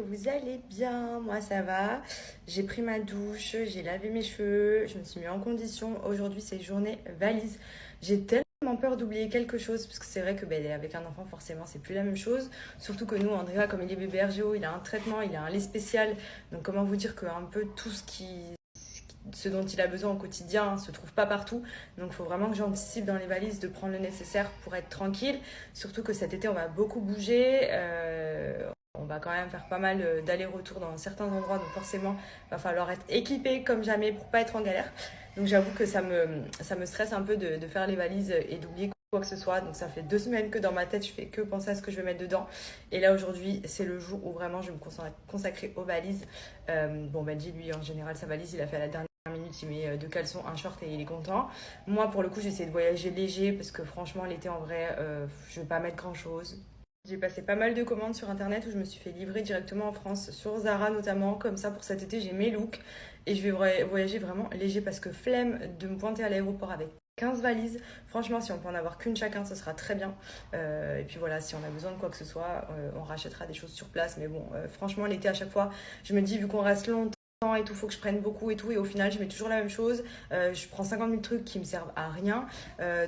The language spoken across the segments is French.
que vous allez bien. Moi ça va, j'ai pris ma douche, j'ai lavé mes cheveux, je me suis mis en condition. Aujourd'hui c'est journée valise. J'ai tellement peur d'oublier quelque chose parce que c'est vrai que avec un enfant forcément c'est plus la même chose. Surtout que nous, Andrea, comme il est bébé RGO, il a un traitement, il a un lait spécial. Donc comment vous dire que un peu tout ce dont il a besoin au quotidien se trouve pas partout. Donc il faut vraiment que j'anticipe dans les valises de prendre le nécessaire pour être tranquille. Surtout que cet été on va beaucoup bouger. On va quand même faire pas mal d'allers-retours dans certains endroits, donc forcément il va falloir être équipé comme jamais pour pas être en galère. Donc j'avoue que ça me stresse un peu de faire les valises et d'oublier quoi que ce soit. Donc ça fait 2 semaines que dans ma tête je fais que penser à ce que je vais mettre dedans. Et là aujourd'hui c'est le jour où vraiment je vais me consacrer aux valises. Benji lui en général sa valise il a fait à la dernière minute, il met deux caleçons, un short et il est content. Moi pour le coup j'essaie de voyager léger parce que franchement l'été en vrai je vais pas mettre grand chose. J'ai passé pas mal de commandes sur internet où je me suis fait livrer directement en France, sur Zara notamment. Comme ça pour cet été j'ai mes looks et je vais voyager vraiment léger parce que flemme de me pointer à l'aéroport avec 15 valises. Franchement si on peut en avoir qu'une chacun ce sera très bien. Et puis voilà, si on a besoin de quoi que ce soit on rachètera des choses sur place. Mais bon franchement l'été à chaque fois je me dis vu qu'on reste longtemps et tout, faut que je prenne beaucoup et tout, et au final je mets toujours la même chose. Je prends 50 000 trucs qui me servent à rien.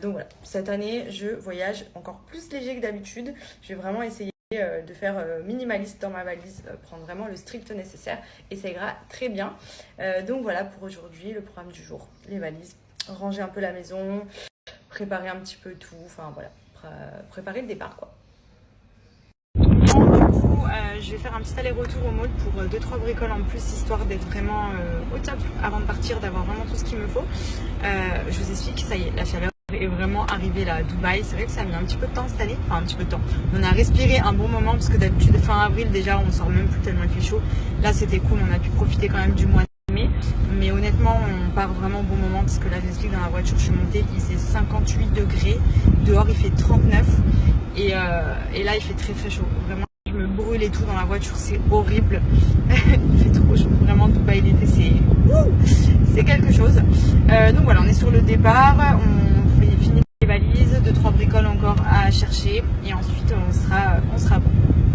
Donc voilà, cette année je voyage encore plus léger que d'habitude. Je vais vraiment essayer de faire minimaliste dans ma valise, prendre vraiment le strict nécessaire et ça ira très bien. Donc voilà pour aujourd'hui, le programme du jour, les valises, ranger un peu la maison, préparer un petit peu tout, enfin voilà, préparer le départ quoi. Je vais faire un petit aller-retour au mall pour 2-3 bricoles en plus, histoire d'être vraiment au top avant de partir, d'avoir vraiment tout ce qu'il me faut. Je vous explique, ça y est, la chaleur est vraiment arrivée là à Dubaï. C'est vrai que ça a mis un petit peu de temps cette année, enfin un petit peu de temps. On a respiré un bon moment parce que d'habitude fin avril déjà on sort même plus tellement il fait chaud. Là c'était cool, on a pu profiter quand même du mois de mai. Mais honnêtement on part vraiment au bon moment parce que là je vous explique, dans la voiture je suis montée, il faisait 58 degrés, dehors il fait 39 et là il fait très très chaud, vraiment. Je me brûle et tout dans la voiture, c'est horrible. Il fait trop chaud, vraiment Dubaï l'été c'est quelque chose. Donc voilà, on est sur le départ, on